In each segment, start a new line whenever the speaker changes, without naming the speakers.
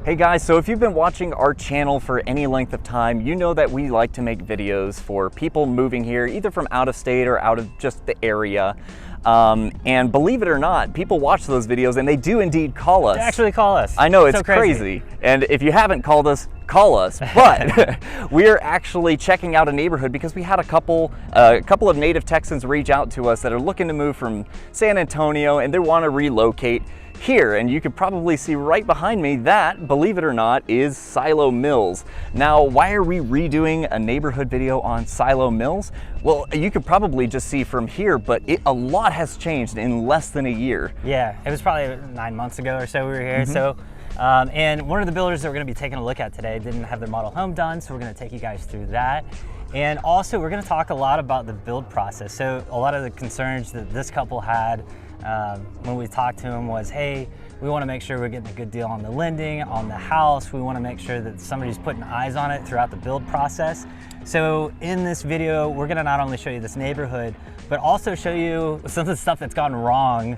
Hey guys, so if you've been watching our channel for any length of time, you know that we like to make videos for people moving here, either from out of state or out of just the area. And believe it or not, people watch those videos and they do indeed call us.
They actually call us.
I know, it's
so
crazy. And if you haven't called us, call us. But we're actually checking out a neighborhood because we had a couple of native Texans reach out to us that are looking to move from San Antonio and they want to relocate here. And you can probably see right behind me that, believe it or not, is Silo Mills. Now, why are we redoing a neighborhood video on Silo Mills? Well, you could probably just see from here, but a lot has changed in less than a year.
Yeah, it was probably 9 months ago or so we were here. So, and one of the builders that we're gonna be taking a look at today didn't have their model home done, so we're gonna take you guys through that. And also, we're gonna talk a lot about the build process. So a lot of the concerns that this couple had when we talked to them was, hey, we want to make sure we're getting a good deal on the lending, on the house. We want to make sure that somebody's putting eyes on it throughout the build process. So in this video, we're going to not only show you this neighborhood, but also show you some of the stuff that's gone wrong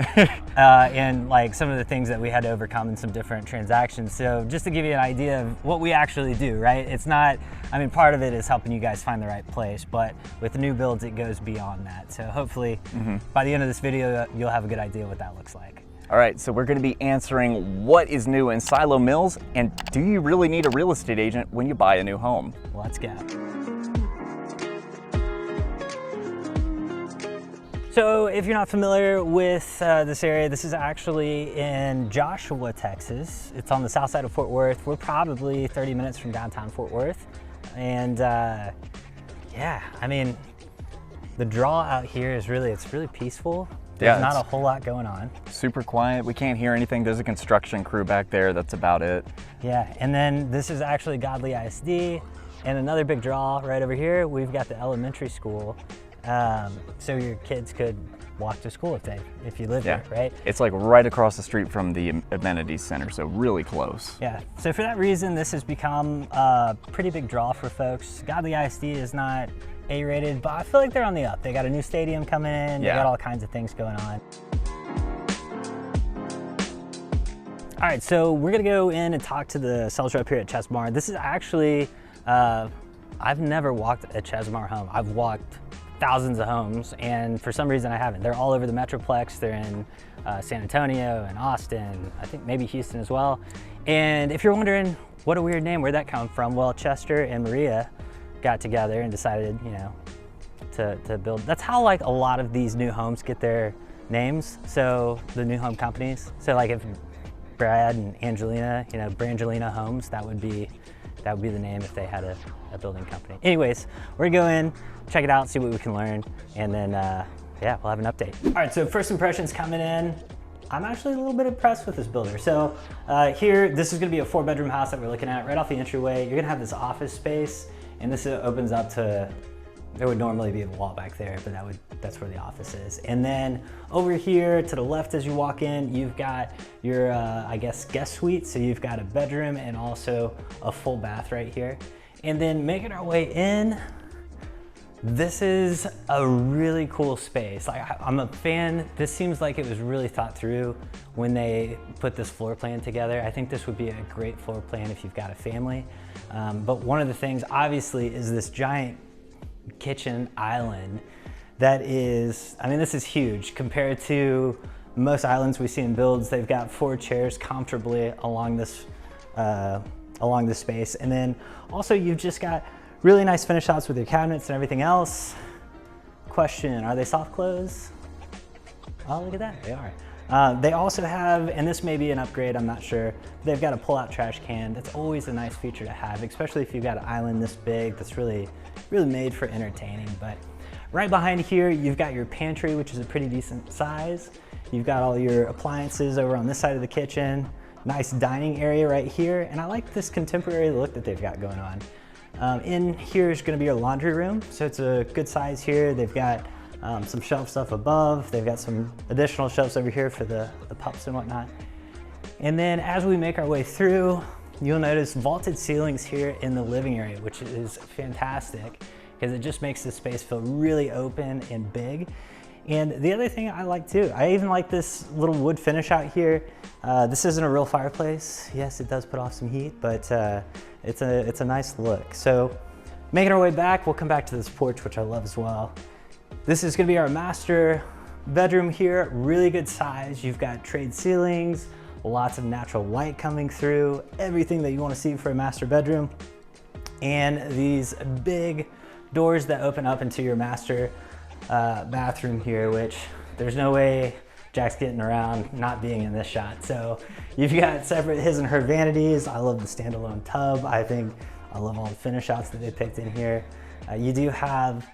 and like some of the things that we had to overcome in some different transactions. So just to give you an idea of what we actually do, right? It's not, I mean, part of it is helping you guys find the right place, but with new builds, it goes beyond that. So hopefully by the end of this video, you'll have a good idea what that looks like.
All right, so we're going to be answering what is new in Silo Mills, and do you really need a real estate agent when you buy a new home?
Let's go. So if you're not familiar with this area, this is actually in Joshua, Texas. It's on the south side of Fort Worth. We're probably 30 minutes from downtown Fort Worth. And yeah, I mean, the draw out here is it's really peaceful. There's not a whole lot going on. Super
quiet. We can't hear anything. There's a construction crew back there. That's about it.
Yeah, and then this is actually Godley ISD. And another big draw right over here, we've got the elementary school. So your kids could walk to school if you live here, right?
It's like right across the street from the amenities center, so really close.
Yeah, so for that reason, this has become a pretty big draw for folks. Godley ISD is not A-rated, but I feel like they're on the up. They got a new stadium coming in, they got all kinds of things going on. All right, so we're gonna go in and talk to the sales rep here at Chesmar. This is actually, I've never walked a Chesmar home. I've walked thousands of homes, and for some reason I haven't. They're all over the Metroplex. They're in San Antonio and Austin, I think maybe Houston as well. And if you're wondering, what a weird name, where'd that come from? Well, Chester and Maria got together and decided, you know, to build. That's how like a lot of these new homes get their names. So the new home companies. So like if Brad and Angelina, you know, Brangelina Homes, that would be the name if they had a building company. Anyways, we're gonna go in, check it out, see what we can learn, and then yeah, we'll have an update. All right, so first impressions coming in. I'm actually a little bit impressed with this builder. So here, this is gonna be a 4-bedroom house that we're looking at right off the entryway. You're gonna have this office space, and this opens up to, there would normally be a wall back there, but that's where the office is. And then over here to the left as you walk in, you've got your, I guess, guest suite. So you've got a bedroom and also a full bath right here. And then making our way in, this is a really cool space. I'm a fan. This seems like it was really thought through when they put this floor plan together. I think this would be a great floor plan if you've got a family. But one of the things obviously is this giant kitchen island that is, I mean, this is huge compared to most islands we see in builds. They've got 4 chairs comfortably along this space. And then also you've just got really nice finish outs with your cabinets and everything else. Question, are they soft close? Oh, look at that, they are. They also have, and this may be an upgrade, I'm not sure, they've got a pull-out trash can. That's always a nice feature to have, especially if you've got an island this big that's really made for entertaining. But right behind here, you've got your pantry, which is a pretty decent size. You've got all your appliances over on this side of the kitchen. Nice dining area right here, and I like this contemporary look that they've got going on. In here is gonna be your laundry room, so it's a good size here. They've got some shelf stuff above. They've got some additional shelves over here for the pups and whatnot. And then as we make our way through, you'll notice vaulted ceilings here in the living area, which is fantastic because it just makes the space feel really open and big. And the other thing I like too, I even like this little wood finish out here. This isn't a real fireplace. Yes, it does put off some heat, but it's a nice look. So making our way back, we'll come back to this porch, which I love as well. This is gonna be our master bedroom here, really good size. You've got trade ceilings, lots of natural light coming through, everything that you wanna see for a master bedroom. And these big doors that open up into your master bathroom here, which there's no way Jack's getting around not being in this shot. So you've got separate his and her vanities. I love the standalone tub. I love all the finish outs that they picked in here. You do have,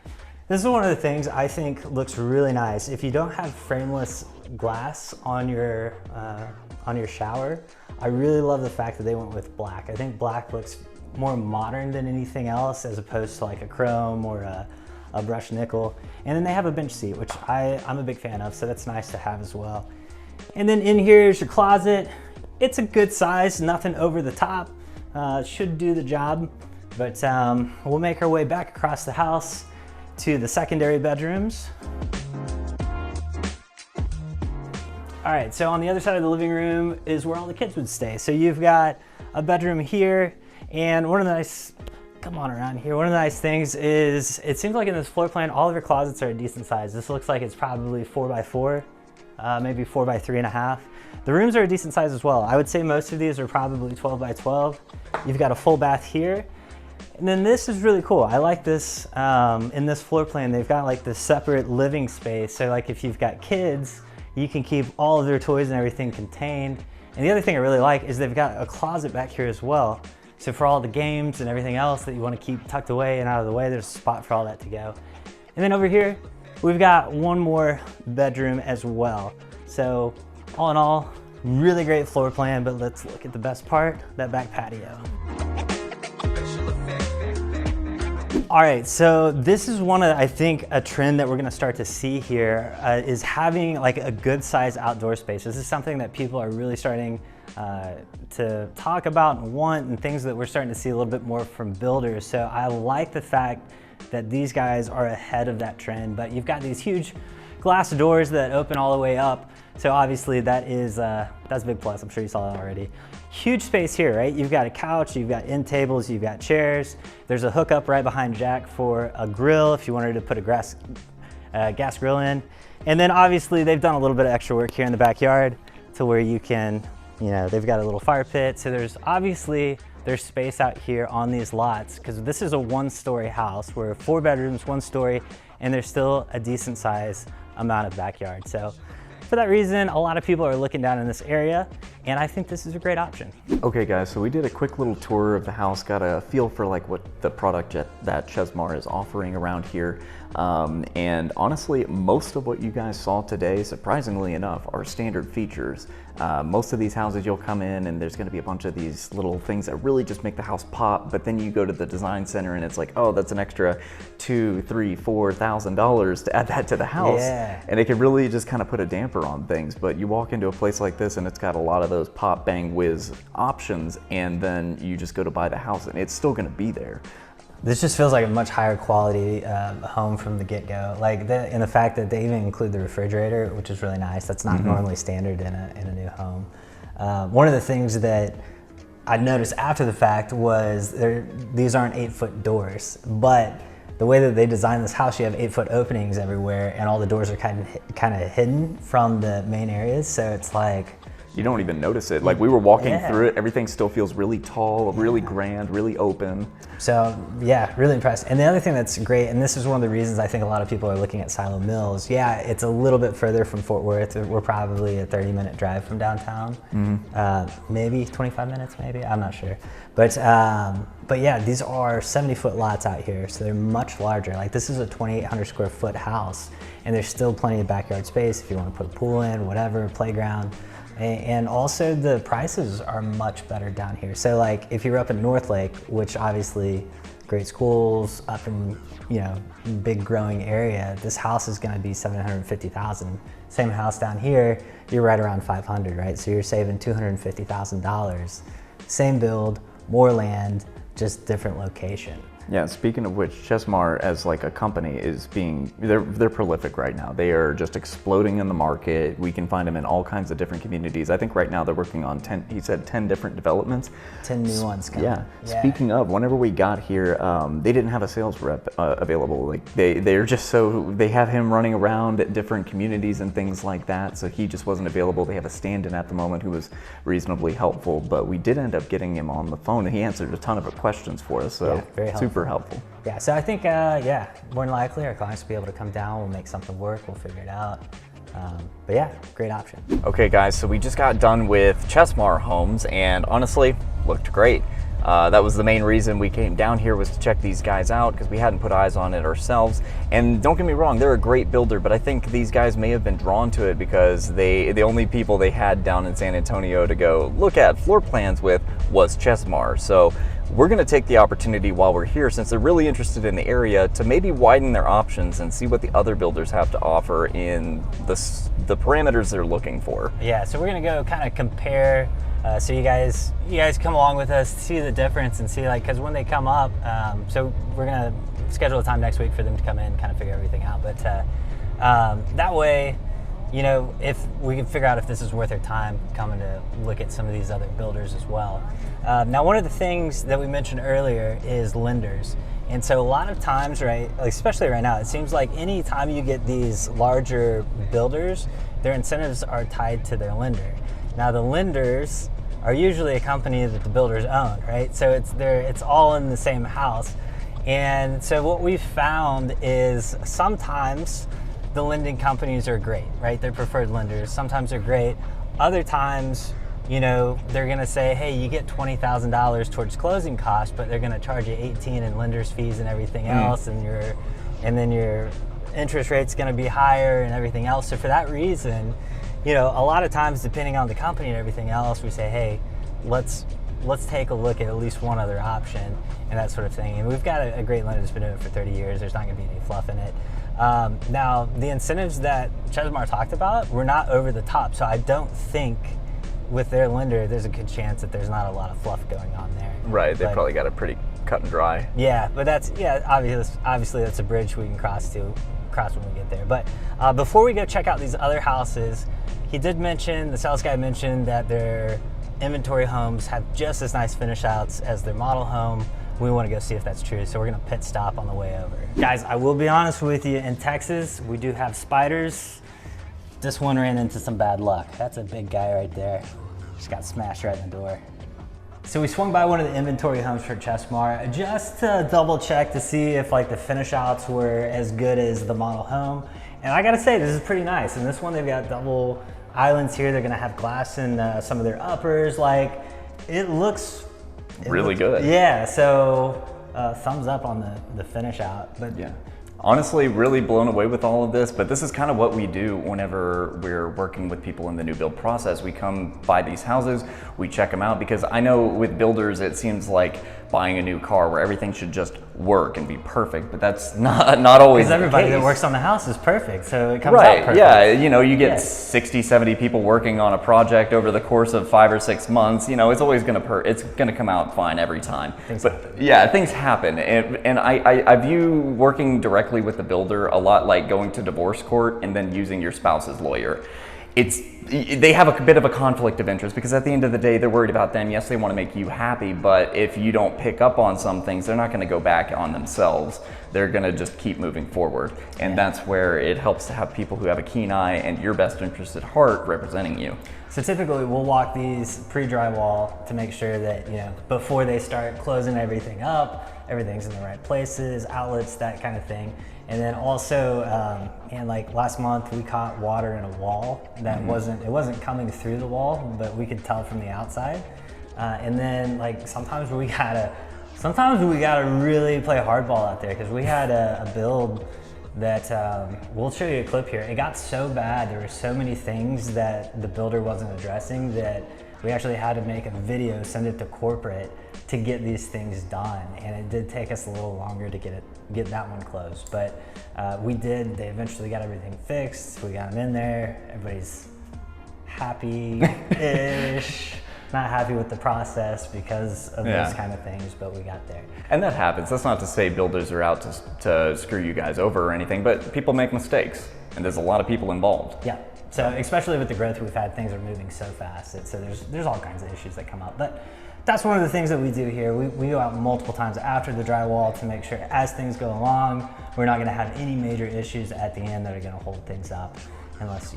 this is one of the things I think looks really nice. If you don't have frameless glass on your shower, I really love the fact that they went with black. I think black looks more modern than anything else, as opposed to like a chrome or a brushed nickel. And then they have a bench seat, which I'm a big fan of, so that's nice to have as well. And then in here is your closet. It's a good size, nothing over the top. Should do the job, but we'll make our way back across the house to the secondary bedrooms. All right, so on the other side of the living room is where all the kids would stay. So you've got a bedroom here, and one of the nice, come on around here, one of the nice things is, it seems like in this floor plan, all of your closets are a decent size. This looks like it's probably 4x4, maybe 4x3.5. The rooms are a decent size as well. I would say most of these are probably 12x12. You've got a full bath here. And then this is really cool. I like this, in this floor plan, they've got like this separate living space. So like if you've got kids, you can keep all of their toys and everything contained. And the other thing I really like is they've got a closet back here as well. So for all the games and everything else that you want to keep tucked away and out of the way, there's a spot for all that to go. And then over here, we've got one more bedroom as well. So all in all, really great floor plan, but let's look at the best part, that back patio. All right, so this is one of, I think, a trend that we're gonna start to see here is having like a good size outdoor space. This is something that people are really starting to talk about and want, and things that we're starting to see a little bit more from builders. So I like the fact that these guys are ahead of that trend, but you've got these huge glass doors that open all the way up. So obviously that is, that's a big plus. I'm sure you saw that already. Huge space here, right? You've got a couch, you've got end tables, you've got chairs. There's a hookup right behind Jack for a grill if you wanted to put a gas grill in. And then obviously they've done a little bit of extra work here in the backyard to where you can, you know, they've got a little fire pit. So there's space out here on these lots, because this is a one-story house. We're 4 bedrooms, 1 story, and there's still a decent size amount of backyard. So for that reason, a lot of people are looking down in this area, and I think this is a great option.
Okay guys, so we did a quick little tour of the house, got a feel for like what the product that Chesmar is offering around here. And honestly, most of what you guys saw today, surprisingly enough, are standard features. Most of these houses you'll come in and there's gonna be a bunch of these little things that really just make the house pop, but then you go to the design center and it's like, oh, that's an extra $2,000, $3,000, $4,000 to add that to the house.
Yeah.
And it can really just kind of put a damper on things. But you walk into a place like this and it's got a lot of those pop, bang, whiz options, and then you just go to buy the house and it's still gonna be there.
This just feels like a much higher quality home from the get-go. Like and the fact that they even include the refrigerator, which is really nice. That's not normally standard in a new home. One of the things that I noticed after the fact was these aren't 8-foot doors, but the way that they designed this house, you have 8-foot openings everywhere, and all the doors are kind of hidden from the main areas. So it's like,
you don't even notice it. Like we were walking through it, everything still feels really tall, really grand, really open.
So yeah, really impressed. And the other thing that's great, and this is one of the reasons I think a lot of people are looking at Silo Mills. Yeah, it's a little bit further from Fort Worth. We're probably a 30-minute drive from downtown. Maybe 25 minutes, maybe, I'm not sure. But yeah, these are 70-foot lots out here, so they're much larger. Like this is a 2,800 square foot house, and there's still plenty of backyard space if you want to put a pool in, whatever, playground. And also the prices are much better down here. So like if you're up in North Lake, which obviously great schools, up in, you know, big growing area, this house is gonna be $750,000. Same house down here, you're right around 500, right? So you're saving $250,000. Same build, more land, just different location.
Yeah, speaking of which, Chesmar as like a company is they're prolific right now. They are just exploding in the market. We can find them in all kinds of different communities. I think right now they're working on 10 different developments.
10 new ones coming.
Yeah. Speaking of, whenever we got here, they didn't have a sales rep available. Like they're just they have him running around at different communities and things like that. So he just wasn't available. They have a stand-in at the moment who was reasonably helpful, but we did end up getting him on the phone and he answered a ton of questions for us. So
very helpful.
Super helpful.
Yeah, so I think, more than likely our clients will be able to come down, we'll make something work, we'll figure it out. But yeah, great option.
Okay guys, so we just got done with Chesmar Homes and honestly, looked great. That was the main reason we came down here, was to check these guys out because we hadn't put eyes on it ourselves. And don't get me wrong, they're a great builder, but I think these guys may have been drawn to it because the only people they had down in San Antonio to go look at floor plans with was Chesmar. So we're going to take the opportunity while we're here, since they're really interested in the area, to maybe widen their options and see what the other builders have to offer in the parameters they're looking for.
Yeah, so we're going to go kind of compare. So you guys come along with us, see the difference and see, like, because when they come up, so we're gonna schedule a time next week for them to come in, kind of figure everything out. But that way, you know, if we can figure out if this is worth their time coming to look at some of these other builders as well. Now, one of the things that we mentioned earlier is lenders. And so a lot of times, right, especially right now, it seems like any time you get these larger builders, their incentives are tied to their lender. Now the lenders are usually a company that the builders own, right? So it's all in the same house. And so what we've found is sometimes the lending companies are great, right? They're preferred lenders. Sometimes they're great. Other times, you know, they're gonna say, hey, you get $20,000 towards closing costs, but they're gonna charge you 18 in lender's fees and everything else, and then your interest rate's gonna be higher and everything else. So for that reason, you know, a lot of times, depending on the company and everything else, we say, hey, let's take a look at least one other option and that sort of thing. And we've got a great lender that's been doing it for 30 years. There's not going to be any fluff in it. Now, the incentives that Chesmar talked about were not over the top. So I don't think with their lender, there's a good chance that there's not a lot of fluff going on there.
Right, they probably got it pretty cut and dry.
Yeah, but obviously that's a bridge we can cross when we get there. But before we go check out these other houses, the sales guy mentioned that their inventory homes have just as nice finish outs as their model home. We want to go see if that's true, so we're going to pit stop on the way over. Guys, I will be honest with you, in Texas, we do have spiders. This one ran into some bad luck. That's a big guy right there. Just got smashed right in the door. So we swung by one of the inventory homes for Chesmar just to double check to see if like the finish outs were as good as the model home. And I gotta say, this is pretty nice. And this one, they've got double islands here. They're gonna have glass in some of their uppers. Like, it looks
really good.
Yeah, so thumbs up on the finish out. But
yeah. Honestly, really blown away with all of this, but this is kind of what we do whenever we're working with people in the new build process. We come by these houses, we check them out, because I know with builders it seems like buying a new car where everything should just work and be perfect, but that's not always the case.
Because everybody that works on the house is perfect, so it comes out perfect.
Yeah, you know, you get 60, 70 people working on a project over the course of 5 or 6 months, you know, it's always gonna come out fine every time. Things happen, and I view working directly with the builder a lot like going to divorce court and then using your spouse's lawyer. They have a bit of a conflict of interest, because at the end of the day, they're worried about them. Yes, they want to make you happy, but if you don't pick up on some things, they're not going to go back on themselves. They're going to just keep moving forward. And that's where it helps to have people who have a keen eye and your best interest at heart representing you.
So typically we'll walk these pre-drywall to make sure that, you know, before they start closing everything up, everything's in the right places, outlets, that kind of thing. And then also, and like last month we caught water in a wall that it wasn't coming through the wall, but we could tell from the outside. And then like sometimes we gotta really play hardball out there, because we had a build that we'll show you a clip here. It got so bad, there were so many things that the builder wasn't addressing that we actually had to make a video, send it to corporate to get these things done. And it did take us a little longer to get that one closed. But they eventually got everything fixed. We got them in there, everybody's happy-ish. not happy with the process because of those kind of things, but we got there.
And that happens. That's not to say builders are out to screw you guys over or anything, but people make mistakes, and there's a lot of people involved.
Yeah. So especially with the growth we've had, things are moving so fast. So there's all kinds of issues that come up. But that's one of the things that we do here. We go out multiple times after the drywall to make sure as things go along, we're not going to have any major issues at the end that are going to hold things up, unless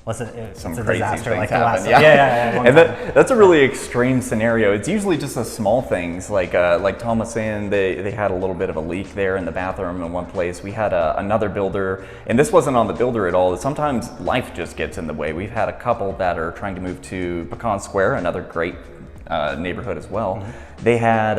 it's a disaster like the last one.
And that's a really extreme scenario. It's usually just the small things, like Tom was saying, they had a little bit of a leak there in the bathroom in one place. We had another builder, and this wasn't on the builder at all. Sometimes life just gets in the way. We've had a couple that are trying to move to Pecan Square, another great neighborhood as well. They had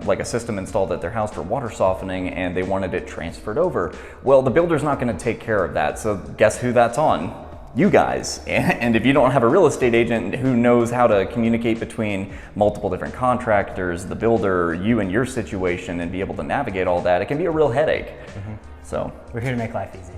like a system installed at their house for water softening, and they wanted it transferred over. Well, the builder's not going to take care of that, so guess who that's on? You guys. And if you don't have a real estate agent who knows how to communicate between multiple different contractors, the builder, you and your situation, and be able to navigate all that, it can be a real headache. So
we're here to make life easy.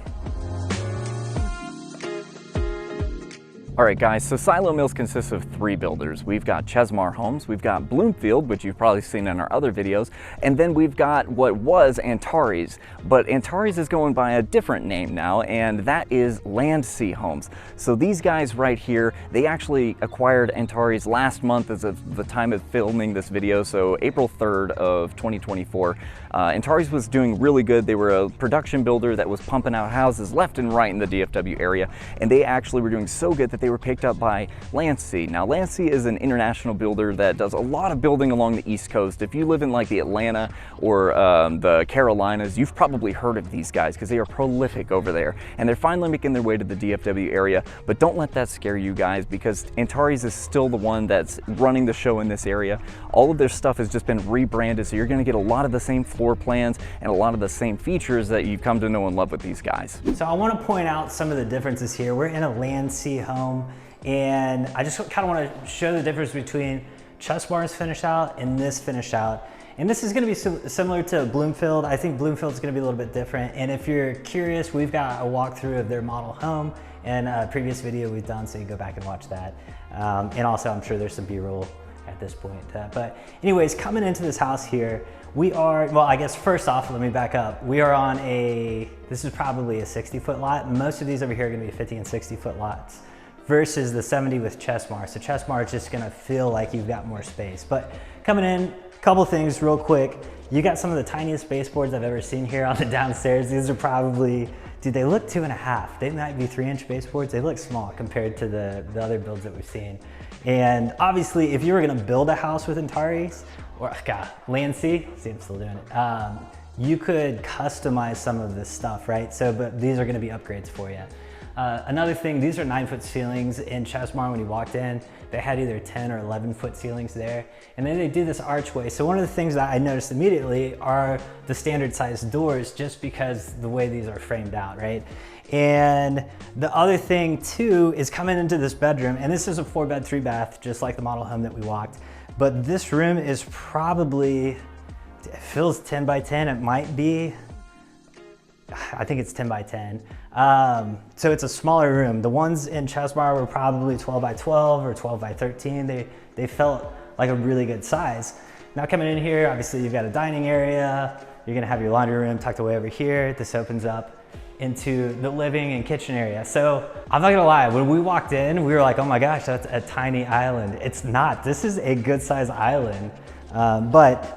All right, guys, so Silo Mills consists of 3 builders. We've got Chesmar Homes, we've got Bloomfield, which you've probably seen in our other videos, and then we've got what was Antares, but Antares is going by a different name now, and that is LandSea Homes. So these guys right here, they actually acquired Antares last month as of the time of filming this video, so April 3rd of 2024. Antares was doing really good. They were a production builder that was pumping out houses left and right in the DFW area, and they actually were doing so good that they were picked up by LandSea. Now, LandSea is an international builder that does a lot of building along the East Coast. If you live in like the Atlanta or the Carolinas, you've probably heard of these guys because they are prolific over there, and they're finally making their way to the DFW area. But don't let that scare you guys, because Antares is still the one that's running the show in this area. All of their stuff has just been rebranded, so you're going to get a lot of the same floor plans and a lot of the same features that you've come to know and love with these guys.
So I want to point out some of the differences here. We're in a LandSea home, and I just kind of want to show the difference between Chesmar's finish out and this finish out. And this is going to be similar to Bloomfield. I think Bloomfield is going to be a little bit different. And if you're curious, we've got a walkthrough of their model home in a previous video we've done, so you can go back and watch that. And also, I'm sure there's some B-roll at this point. But anyways, coming into this house here, we are, well, I guess first off, let me back up. We are on this is probably a 60-foot lot. Most of these over here are going to be 50 and 60-foot lots versus the 70 with Chesmar. So Chesmar is just going to feel like you've got more space. But coming in, a couple things real quick. You got some of the tiniest baseboards I've ever seen here on the downstairs. These are probably, dude, they look 2.5. They might be 3-inch baseboards. They look small compared to the other builds that we've seen. And obviously, if you were gonna build a house with Antares, or LandSea, see, I'm still doing it, you could customize some of this stuff, right? So, but these are gonna be upgrades for you. Another thing, these are 9-foot ceilings. In Chesmar, when you walked in, they had either 10 or 11-foot ceilings there. And then they do this archway. So one of the things that I noticed immediately are the standard size doors, just because the way these are framed out, right? And the other thing too is coming into this bedroom, and this is a 4-bed, 3-bath, just like the model home that we walked. But this room is probably, it feels 10 by 10. It might be, I think it's 10 by 10. So it's a smaller room. The ones in Chesmar were probably 12 by 12 or 12 by 13. They felt like a really good size. Now coming in here, obviously you've got a dining area. You're gonna have your laundry room tucked away over here. This opens up into the living and kitchen area. So I'm not gonna lie, when we walked in, we were like, oh my gosh, that's a tiny island. It's not, this is a good size island. But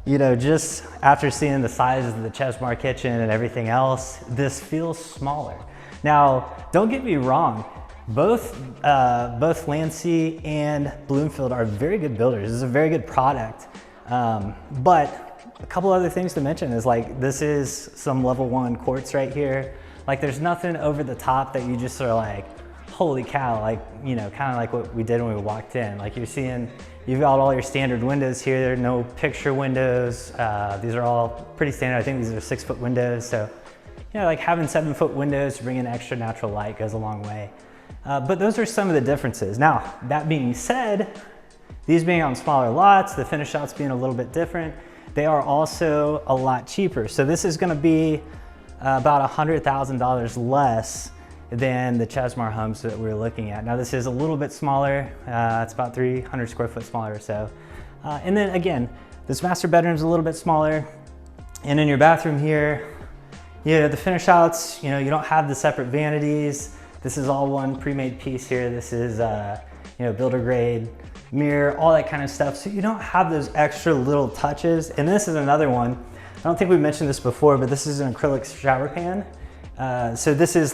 you know, just after seeing the size of the Chesmar kitchen and everything else, this feels smaller. Now, don't get me wrong, both LandSea and Bloomfield are very good builders. This is a very good product. But a couple other things to mention is like, this is some level 1 quartz right here. Like there's nothing over the top that you just are like, holy cow, like, you know, kind of like what we did when we walked in. Like you're seeing, you've got all your standard windows here. There are no picture windows. These are all pretty standard. I think these are 6-foot windows. So, you know, like having 7-foot windows to bring in extra natural light goes a long way. But those are some of the differences. Now, that being said, these being on smaller lots, the finish outs being a little bit different, they are also a lot cheaper. So this is gonna be about $100,000 less than the Chesmar homes that we're looking at. Now this is a little bit smaller, it's about 300 square foot smaller or so. And then again, this master bedroom is a little bit smaller. And in your bathroom here, the finish outs, you don't have the separate vanities. This is all one pre-made piece here. This is, builder grade mirror, all that kind of stuff. So you don't have those extra little touches. And this is another one. I don't think we mentioned this before, but this is an acrylic shower pan. So this is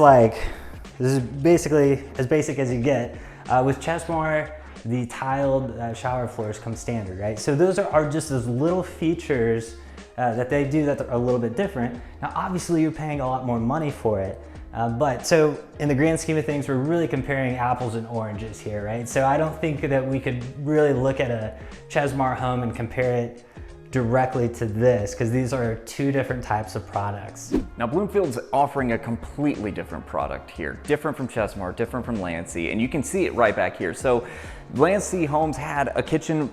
basically as basic as you get. With Chesmar, the tiled shower floors come standard, right? So those are just those little features that they do that are a little bit different. Now, obviously you're paying a lot more money for it, but so in the grand scheme of things, we're really comparing apples and oranges here, right? So I don't think that we could really look at a Chesmar home and compare it directly to this, because these are two different types of products.
Now Bloomfield's offering a completely different product here, different from Chesmar, different from LandSea, and you can see it right back here. So LandSea homes had a kitchen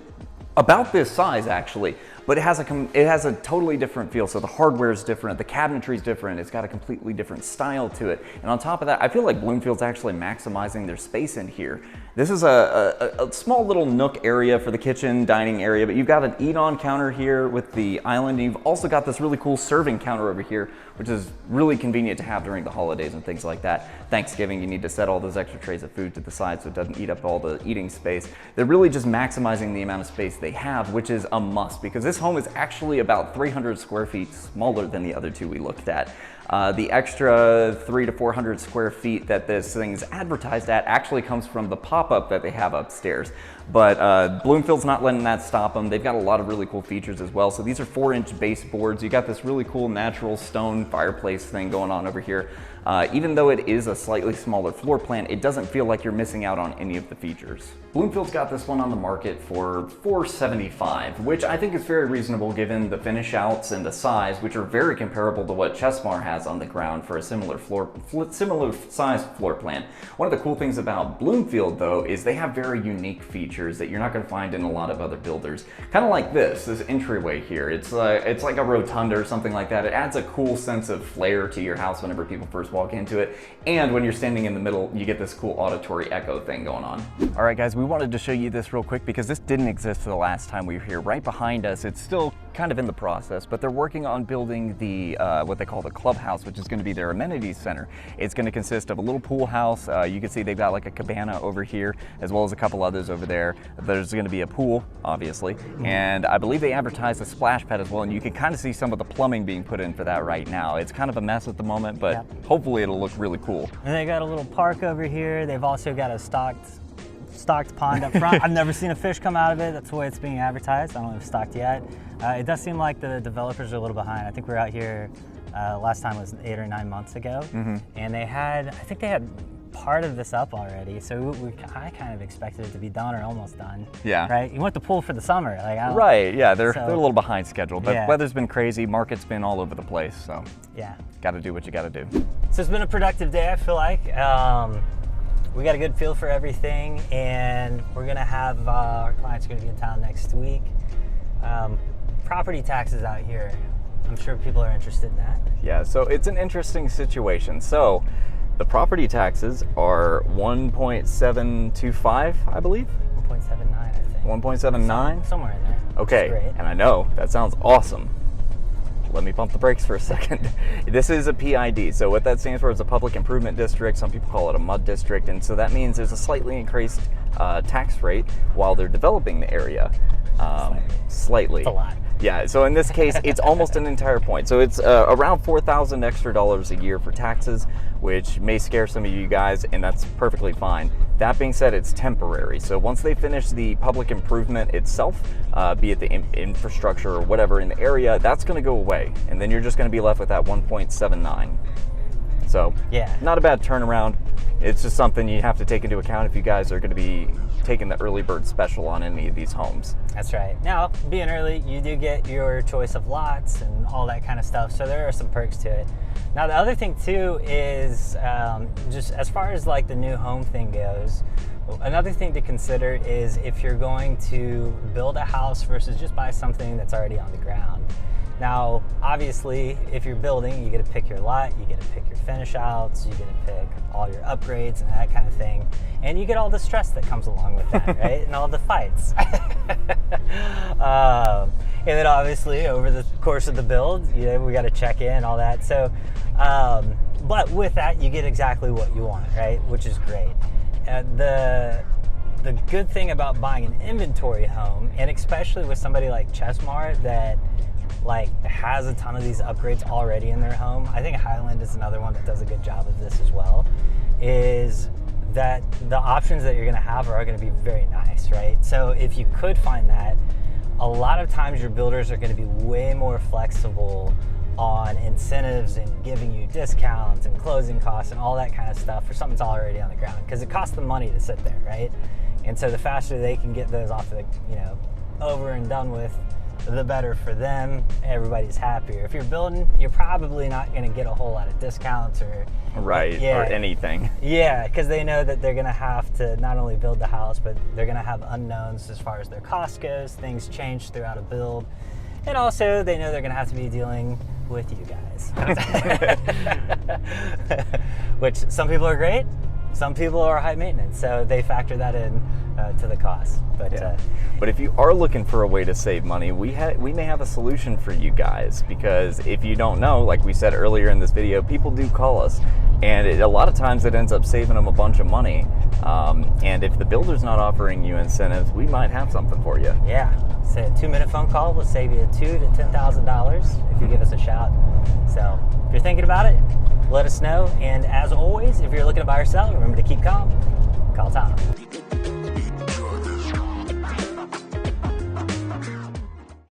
about this size actually, but it has a totally different feel. So the hardware is different, the cabinetry is different, it's got a completely different style to it. And on top of that, I feel like Bloomfield's actually maximizing their space in here. This is a small little nook area for the kitchen, dining area, but you've got an eat-on counter here with the island. And you've also got this really cool serving counter over here, which is really convenient to have during the holidays and things like that. Thanksgiving, you need to set all those extra trays of food to the side so it doesn't eat up all the eating space. They're really just maximizing the amount of space they have, which is a must, because this home is actually about 300 square feet smaller than the other two we looked at. The extra 300 to 400 square feet that this thing's advertised at actually comes from the pop-up that they have upstairs. But Bloomfield's not letting that stop them. They've got a lot of really cool features as well. So these are 4-inch baseboards. You got this really cool natural stone fireplace thing going on over here. Even though it is a slightly smaller floor plan, it doesn't feel like you're missing out on any of the features. Bloomfield's got this one on the market for $475, which I think is very reasonable given the finish outs and the size, which are very comparable to what Chesmar has on the ground for a similar size floor plan. One of the cool things about Bloomfield though is they have very unique features that you're not going to find in a lot of other builders. Kind of like this entryway here. It's like a rotunda or something like that. It adds a cool sense of flair to your house whenever people first walk into it. And when you're standing in the middle, you get this cool auditory echo thing going on. All right, guys, we wanted to show you this real quick because this didn't exist the last time we were here. Right behind us, it's still kind of in the process, but they're working on building the what they call the clubhouse, which is going to be their amenities center. It's going to consist of a little pool house. You can see they've got like a cabana over here, as well as a couple others over there. There's going to be a pool, obviously, and I believe they advertise a splash pad as well, and you can kind of see some of the plumbing being put in for that right now. It's kind of a mess at the moment, but hopefully it'll look really cool.
And they got a little park over here. They've also got a stocked pond up front. I've never seen a fish come out of it. That's the way it's being advertised. I don't know if it's stocked yet. It does seem like the developers are a little behind. I think we were out here last time was 8 or 9 months ago, and I think they had part of this up already, so I kind of expected it to be done or almost done.
Yeah.
Right? You went to pool for the summer.
Right, yeah, they're a little behind schedule, but weather's been crazy, market's been all over the place, so
yeah.
Got to do what you got to do.
So it's been a productive day, I feel like. We got a good feel for everything, and we're gonna have our clients are gonna be in town next week. Property taxes out here, I'm sure people are interested in that.
Yeah, so it's an interesting situation. So the property taxes are 1.725, I believe.
1.79, I think.
1.79?
Somewhere in there.
Okay, and I know, that sounds awesome. Let me pump the brakes for a second. This is a PID, so what that stands for is a public improvement district. Some people call it a mud district, and so that means there's a slightly increased tax rate while they're developing the area. Slightly.
That's a lot.
Yeah, so in this case, it's almost an entire point. So it's around $4,000 extra a year for taxes, which may scare some of you guys, and that's perfectly fine. That being said, it's temporary. So once they finish the public improvement itself, be it the infrastructure or whatever in the area, that's gonna go away. And then you're just gonna be left with that 1.79. So
yeah,
not a bad turnaround. It's just something you have to take into account if you guys are gonna be taking the early bird special on any of these homes.
That's right. Now, being early, you do get your choice of lots and all that kind of stuff, so there are some perks to it. Now, the other thing too is just as far as like the new home thing goes, another thing to consider is if you're going to build a house versus just buy something that's already on the ground. Now, obviously, if you're building, you get to pick your lot, you get to pick your finish outs, you get to pick all your upgrades and that kind of thing. And you get all the stress that comes along with that, right? And all the fights. And then obviously, over the course of the build, we got to check in, all that. So, but with that, you get exactly what you want, right? Which is great. The good thing about buying an inventory home, and especially with somebody like Chesmar that has a ton of these upgrades already in their home, I think Highland is another one that does a good job of this as well, is that the options that you're going to have are going to be very nice, right? So if you could find that, a lot of times your builders are going to be way more flexible on incentives and giving you discounts and closing costs and all that kind of stuff for something that's already on the ground, because it costs them money to sit there, right? And so the faster they can get those off the, over and done with, the better for them. Everybody's happier. If you're building, you're probably not going to get a whole lot of discounts or
or anything.
Yeah, because they know that they're going to have to not only build the house, but they're going to have unknowns as far as their cost goes. Things change throughout a build. And also, they know they're going to have to be dealing with you guys. Which some people are great, some people are high maintenance, so they factor that in to the cost.
But if you are looking for a way to save money, we may have a solution for you guys, because if you don't know, like we said earlier in this video, people do call us, and a lot of times it ends up saving them a bunch of money. And if the builder's not offering you incentives, we might have something for you.
Yeah, say a 2-minute phone call will save you $2,000 to $10,000 if you give us a shout. So if you're thinking about it, let us know. And as always, if you're looking to buy or sell, remember to keep calm. Call Tom.